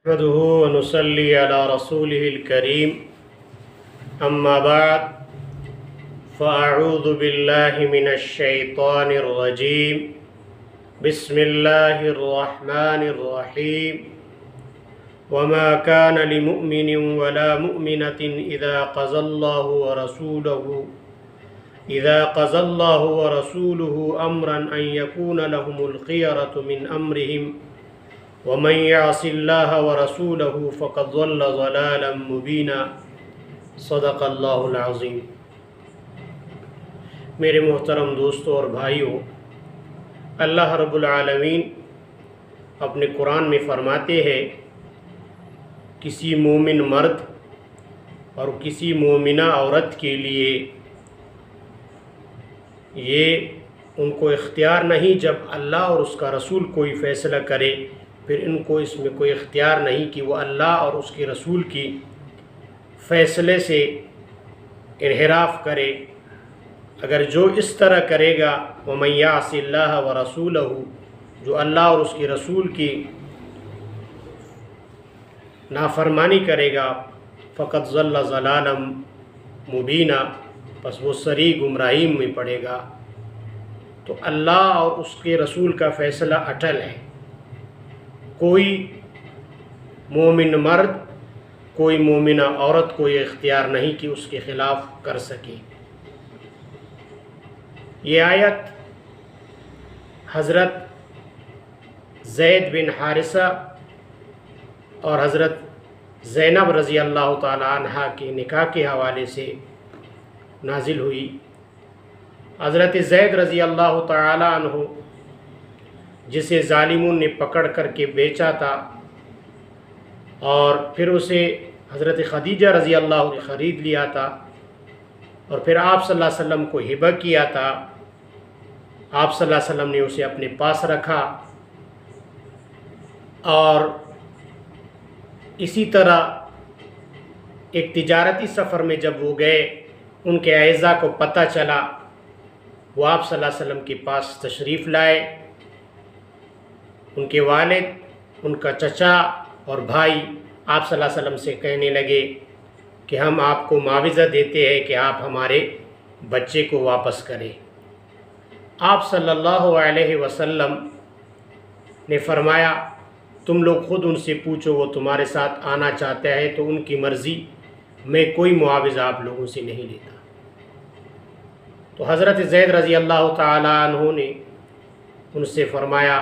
نحمده ونصلي على رسوله الكريم أما بعد فأعوذ بالله من الشيطان الرجيم بسم الله الرحمن الرحيم وما كان لمؤمن ولا مؤمنة إذا قضى الله ورسوله أمرا أن يكون لهم الخيرة من أمرهم ومن يعص الله ورسوله فقد ضل ضلالا مبينا صدق اللہ العظیم۔ میرے محترم دوستوں اور بھائیوں، اللہ رب العالمین اپنے قرآن میں فرماتے ہیں کسی مومن مرد اور کسی مومنہ عورت کے لیے یہ ان کو اختیار نہیں، جب اللہ اور اس کا رسول کوئی فیصلہ کرے پھر ان کو اس میں کوئی اختیار نہیں کہ وہ اللہ اور اس کے رسول کی فیصلے سے انحراف کرے۔ اگر جو اس طرح کرے گا وَمَن يَعْصِ اللَّهَ وَرَسُولَهُ، جو اللہ اور اس کے رسول کی نافرمانی کرے گا، فَقَدْ ضَلَّ ضَلَالًا مُبِينًا، پس وہ صریح گمراہی میں پڑے گا۔ تو اللہ اور اس کے رسول کا فیصلہ اٹل ہے، کوئی مومن مرد کوئی مومنہ عورت کو یہ اختیار نہیں کہ اس کے خلاف کر سکے۔ یہ آیت حضرت زید بن حارثہ اور حضرت زینب رضی اللہ تعالی عنہ کے نکاح کے حوالے سے نازل ہوئی۔ حضرت زید رضی اللہ تعالی عنہ جسے ظالموں نے پکڑ کر کے بیچا تھا اور پھر اسے حضرت خدیجہ رضی اللہ عنہ نے خرید لیا تھا اور پھر آپ صلی اللہ علیہ وسلم کو ہبہ کیا تھا، آپ صلی اللہ علیہ وسلم نے اسے اپنے پاس رکھا، اور اسی طرح ایک تجارتی سفر میں جب وہ گئے، ان کے اعزاء کو پتہ چلا، وہ آپ صلی اللہ علیہ وسلم کے پاس تشریف لائے۔ ان کے والد، ان کا چچا اور بھائی آپ صلی اللہ علیہ وسلم سے کہنے لگے کہ ہم آپ کو معاوضہ دیتے ہیں کہ آپ ہمارے بچے کو واپس کریں۔ آپ صلی اللہ علیہ وسلم نے فرمایا تم لوگ خود ان سے پوچھو، وہ تمہارے ساتھ آنا چاہتا ہے تو ان کی مرضی، میں کوئی معاوضہ آپ لوگوں سے نہیں لیتا۔ تو حضرت زید رضی اللہ تعالی عنہ نے ان سے فرمایا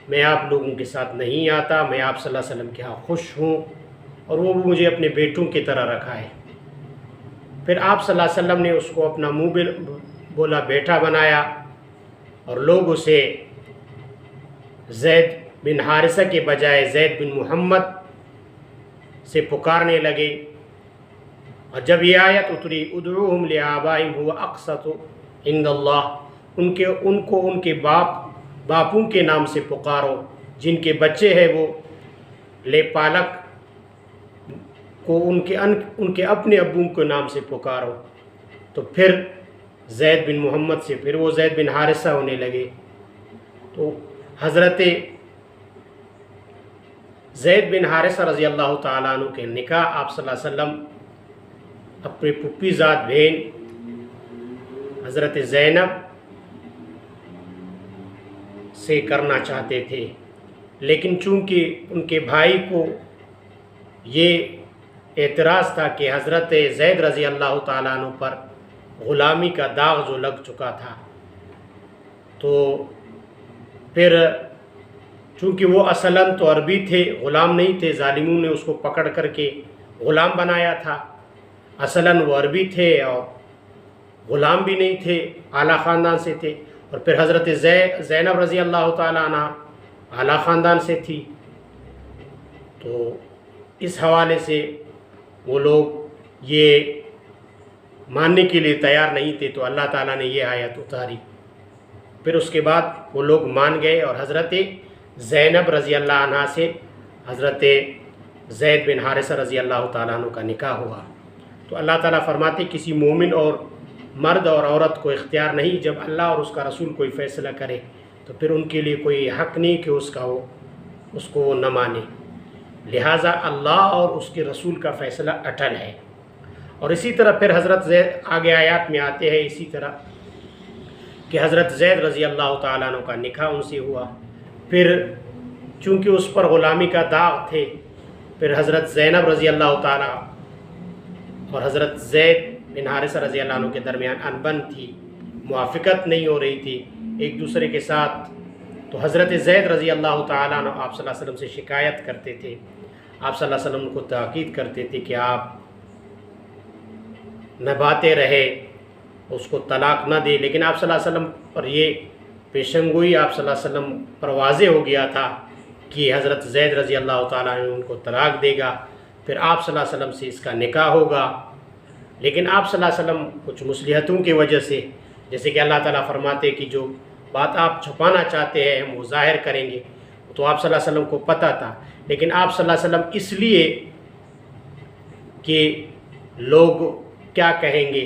میں آپ لوگوں کے ساتھ نہیں آتا، میں آپ صلی اللہ علیہ وسلم کے ہاں خوش ہوں اور وہ مجھے اپنے بیٹوں کی طرح رکھا ہے۔ پھر آپ صلی اللہ علیہ وسلم نے اس کو اپنا منہ بولا بیٹا بنایا اور لوگ اسے زید بن حارثہ کے بجائے زید بن محمد سے پکارنے لگے۔ اور جب یہ آیت اتری ادعوہم لآبائہم هو اقسط عند اللہ، ان کو ان کے باپوں کے نام سے پکارو، جن کے بچے ہیں وہ لے پالک کو ان کے اپنے ابوں کے نام سے پکارو۔ تو پھر زید بن محمد سے پھر وہ زید بن حارثہ ہونے لگے۔ تو حضرت زید بن حارثہ رضی اللہ تعالیٰ عنہ کے نکاح آپ صلی اللہ علیہ وسلم اپنے پھپھی ذات بہن حضرت زینب سے کرنا چاہتے تھے، لیکن چونکہ ان کے بھائی کو یہ اعتراض تھا کہ حضرت زید رضی اللہ تعالیٰ عنہ پر غلامی کا داغ جو لگ چکا تھا، تو پھر چونکہ وہ اصلاً تو عربی تھے، غلام نہیں تھے، ظالموں نے اس کو پکڑ کر کے غلام بنایا تھا۔ اصلاً وہ عربی تھے اور غلام بھی نہیں تھے، اعلیٰ خاندان سے تھے، اور پھر حضرت زینب رضی اللہ تعالیٰ عنہ اعلیٰ خاندان سے تھی۔ تو اس حوالے سے وہ لوگ یہ ماننے کے لیے تیار نہیں تھے، تو اللہ تعالیٰ نے یہ آیت اتاری۔ پھر اس کے بعد وہ لوگ مان گئے اور حضرت زینب رضی اللہ عنہ سے حضرت زید بن حارثہ رضی اللہ تعالیٰ عنہ کا نکاح ہوا۔ تو اللہ تعالیٰ فرماتے کسی مومن اور مرد اور عورت کو اختیار نہیں، جب اللہ اور اس کا رسول کوئی فیصلہ کرے تو پھر ان کے لیے کوئی حق نہیں کہ اس کو وہ نہ مانے۔ لہٰذا اللہ اور اس کے رسول کا فیصلہ اٹل ہے۔ اور اسی طرح پھر حضرت زید آگے آیات میں آتے ہیں اسی طرح کہ حضرت زید رضی اللہ تعالیٰ عنہ کا نکاح ان سے ہوا، پھر چونکہ اس پر غلامی کا داغ تھے، پھر حضرت زینب رضی اللہ تعالیٰ اور حضرت زید بن حارثہ رضی اللہ عنہ کے درمیان انبن تھی، موافقت نہیں ہو رہی تھی ایک دوسرے کے ساتھ، تو حضرت زید رضی اللہ تعالیٰ عنہ آپ صلی اللہ علیہ وسلم سے شکایت کرتے تھے، آپ صلی اللہ علیہ وسلم کو تاکید کرتے تھے کہ آپ نبھاتے رہے، اس کو طلاق نہ دے، لیکن آپ صلی اللہ علیہ وسلم پر یہ پیشن گوئی آپ صلی اللہ علیہ وسلم پر واضح ہو گیا تھا کہ حضرت زید رضی اللہ تعالیٰ عنہ ان کو طلاق دے گا، پھر آپ صلی اللہ علیہ وسلم سے اس کا نکاح ہوگا۔ لیکن آپ صلی اللہ علیہ وسلم کچھ مصلحتوں کی وجہ سے، جیسے کہ اللہ تعالیٰ فرماتے کہ جو بات آپ چھپانا چاہتے ہیں ہم وہ ظاہر کریں گے، تو آپ صلی اللہ علیہ وسلم کو پتہ تھا، لیکن آپ صلی اللہ علیہ وسلم اس لیے کہ لوگ کیا کہیں گے،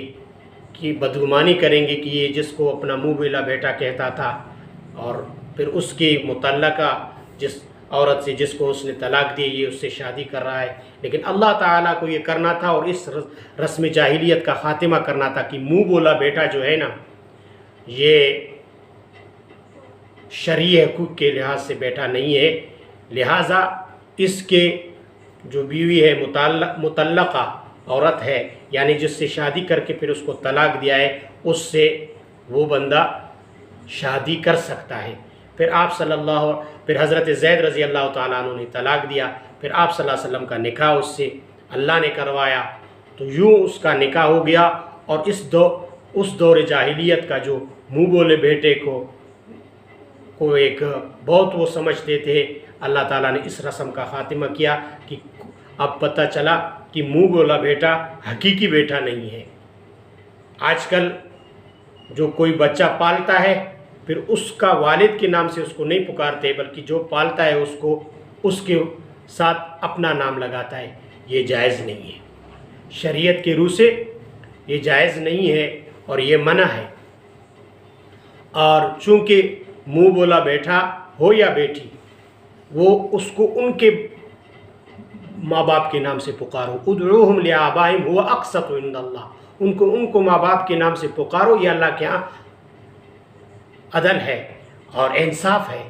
کہ بدگمانی کریں گے کہ یہ جس کو اپنا منہ بولا بیٹا کہتا تھا، اور پھر اس کی متعلقہ جس عورت سے جس کو اس نے طلاق دی یہ اس سے شادی کر رہا ہے، لیکن اللہ تعالیٰ کو یہ کرنا تھا اور اس رسم جاہلیت کا خاتمہ کرنا تھا کہ منہ بولا بیٹا جو ہے نا یہ شرعی حقوق کے لحاظ سے بیٹا نہیں ہے، لہٰذا اس کے جو بیوی ہے مطلقہ عورت ہے، یعنی جس سے شادی کر کے پھر اس کو طلاق دیا ہے، اس سے وہ بندہ شادی کر سکتا ہے۔ پھر پھر حضرت زید رضی اللہ تعالیٰ عنہ نے طلاق دیا، پھر آپ صلی اللہ علیہ وسلم کا نکاح اس سے اللہ نے کروایا، تو یوں اس کا نکاح ہو گیا۔ اور اس دور جاہلیت کا جو منہ بولے بیٹے کو ایک بہت وہ سمجھتے تھے، اللہ تعالیٰ نے اس رسم کا خاتمہ کیا کہ اب پتہ چلا کہ منہ بولا بیٹا حقیقی بیٹا نہیں ہے۔ آج کل جو کوئی بچہ پالتا ہے پھر اس کا والد کے نام سے اس کو نہیں پکارتے، بلکہ جو پالتا ہے اس کو اس کے ساتھ اپنا نام لگاتا ہے، یہ جائز نہیں ہے، شریعت کے روح سے یہ جائز نہیں ہے اور یہ منع ہے۔ اور چونکہ منہ بولا بیٹا ہو یا بیٹی، وہ اس کو ان کے ماں باپ کے نام سے پکارو، ادعوہم لآبائہم ہوا اقسط عند اللہ، ان کو ماں باپ کے نام سے پکارو، یہ اللہ کے ہاں عدل ہے اور انصاف ہے۔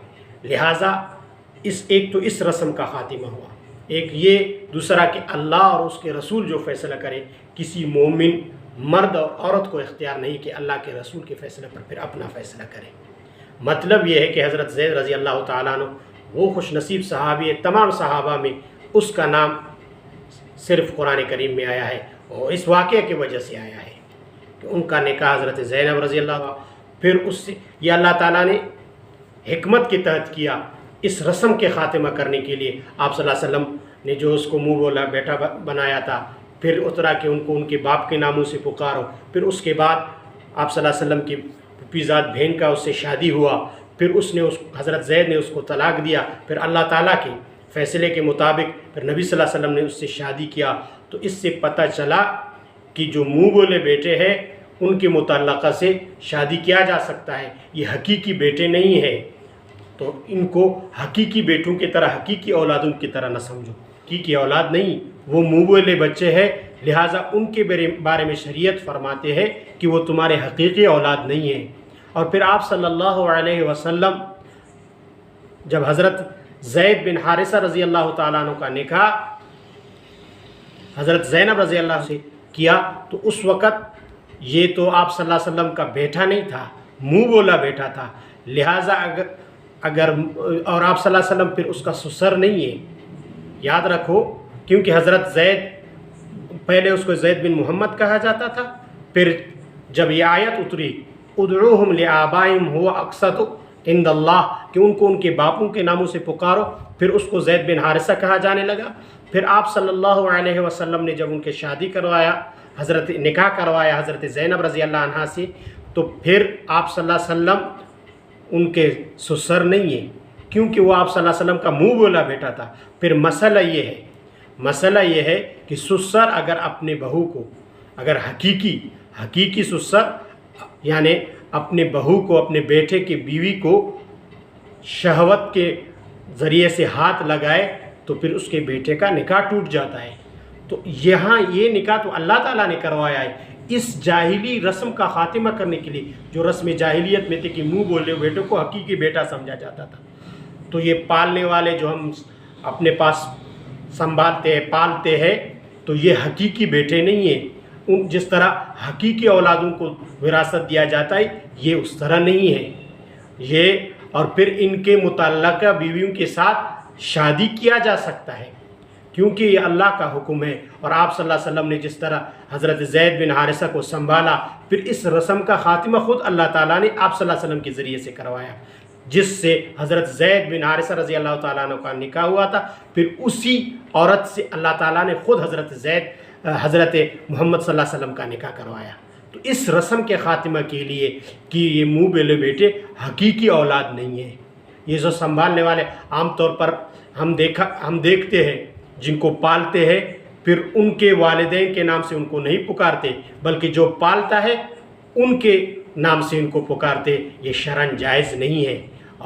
لہٰذا ایک تو اس رسم کا خاتمہ ہوا، ایک یہ، دوسرا کہ اللہ اور اس کے رسول جو فیصلہ کرے، کسی مومن مرد اور عورت کو اختیار نہیں کہ اللہ کے رسول کے فیصلے پر پھر اپنا فیصلہ کرے۔ مطلب یہ ہے کہ حضرت زید رضی اللہ تعالیٰ عنہ وہ خوش نصیب صحابی ہے، تمام صحابہ میں اس کا نام صرف قرآن کریم میں آیا ہے اور اس واقعے کی وجہ سے آیا ہے کہ ان کا نکاح حضرت زینب رضی اللہ عنہ، پھر اس سے یہ اللہ تعالیٰ نے حکمت کے تحت کیا اس رسم کے خاتمہ کرنے کے لیے۔ آپ صلی اللہ علیہ وسلم نے جو اس کو منہ بولا بیٹا بنایا تھا، پھر اترا کہ ان کو ان کے باپ کے ناموں سے پکارو، پھر اس کے بعد آپ صلی اللہ علیہ وسلم کی پھپھیزاد بہن کا اس سے شادی ہوا، پھر حضرت زید نے اس کو طلاق دیا، پھر اللہ تعالیٰ کے فیصلے کے مطابق پھر نبی صلی اللہ علیہ وسلم نے اس سے شادی کیا۔ تو اس سے پتہ چلا کہ جو منہ بولے بیٹے ہیں ان کے متعلقہ سے شادی کیا جا سکتا ہے، یہ حقیقی بیٹے نہیں ہیں، تو ان کو حقیقی بیٹوں کی طرح، حقیقی اولادوں کی طرح نہ سمجھو، حقیقی اولاد نہیں، وہ منہ بولے بچے ہیں، لہٰذا ان کے بارے میں شریعت فرماتے ہیں کہ وہ تمہارے حقیقی اولاد نہیں ہیں۔ اور پھر آپ صلی اللہ علیہ وسلم جب حضرت زید بن حارثہ رضی اللہ تعالیٰ عنہ کا نکاح حضرت زینب رضی اللہ سے کیا، تو اس وقت یہ تو آپ صلی اللہ علیہ وسلم کا بیٹا نہیں تھا، منہ بولا بیٹا تھا، لہٰذا اگر اور آپ صلی اللہ علیہ وسلم پھر اس کا سسر نہیں ہے، یاد رکھو، کیونکہ حضرت زید پہلے اس کو زید بن محمد کہا جاتا تھا، پھر جب یہ آیت اتری ادعوہم لآبائہم ہوا اقسط عند اللہ کہ ان کو ان کے باپوں کے ناموں سے پکارو، پھر اس کو زید بن حارثہ کہا جانے لگا۔ پھر آپ صلی اللہ علیہ وسلم نے جب ان کے شادی کروایا، نکاح کروایا حضرت زینب رضی اللہ عنہا سے، تو پھر آپ صلی اللہ علیہ وسلم ان کے سسر نہیں ہیں، کیونکہ وہ آپ صلی اللہ علیہ وسلم کا منہ بولا بیٹا تھا۔ پھر مسئلہ یہ ہے کہ سسر اگر اپنے بہو کو، اگر حقیقی سسر یعنی اپنے بہو کو، اپنے بیٹے کی بیوی کو شہوت کے ذریعے سے ہاتھ لگائے تو پھر اس کے بیٹے کا نکاح ٹوٹ جاتا ہے۔ تو یہاں یہ نکاح تو اللہ تعالیٰ نے کروایا ہے، اس جاہلی رسم کا خاتمہ کرنے کے لیے، جو رسم جاہلیت میں تھے کہ منہ بولے بیٹوں کو حقیقی بیٹا سمجھا جاتا تھا۔ تو یہ پالنے والے جو ہم اپنے پاس سنبھالتے ہیں پالتے ہیں، تو یہ حقیقی بیٹے نہیں ہیں۔ جس طرح حقیقی اولادوں کو وراثت دیا جاتا ہے، یہ اس طرح نہیں ہے یہ۔ اور پھر ان کے متعلقہ بیویوں کے ساتھ شادی کیا جا سکتا ہے، کیونکہ یہ اللہ کا حکم ہے۔ اور آپ صلی اللہ علیہ وسلم نے جس طرح حضرت زید بن حارثہ کو سنبھالا، پھر اس رسم کا خاتمہ خود اللہ تعالیٰ نے آپ صلی اللہ علیہ وسلم کے ذریعے سے کروایا، جس سے حضرت زید بن حارثہ رضی اللہ تعالیٰ عنہ کا نکاح ہوا تھا۔ پھر اسی عورت سے اللہ تعالیٰ نے خود حضرت محمد صلی اللہ علیہ وسلم کا نکاح کروایا۔ تو اس رسم کے خاتمہ کے لیے کہ یہ منہ بولے بیٹے حقیقی اولاد نہیں ہے، یہ جو سنبھالنے والے عام طور پر ہم دیکھتے ہیں جن کو پالتے ہیں، پھر ان کے والدین کے نام سے ان کو نہیں پکارتے، بلکہ جو پالتا ہے ان کے نام سے ان کو پکارتے۔ یہ شرعاً جائز نہیں ہے،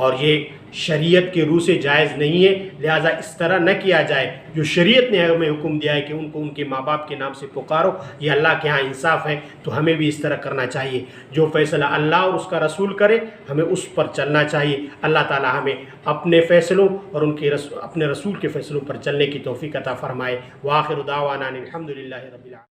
اور یہ شریعت کے روح سے جائز نہیں ہے، لہٰذا اس طرح نہ کیا جائے۔ جو شریعت نے ہمیں حکم دیا ہے کہ ان کو ان کے ماں باپ کے نام سے پکارو، یہ اللہ کے ہاں انصاف ہے، تو ہمیں بھی اس طرح کرنا چاہیے۔ جو فیصلہ اللہ اور اس کا رسول کرے، ہمیں اس پر چلنا چاہیے۔ اللہ تعالی ہمیں اپنے فیصلوں اور اپنے رسول کے فیصلوں پر چلنے کی توفیق عطا فرمائے۔ وآخر دعوانا الحمدللہ رب العالمین۔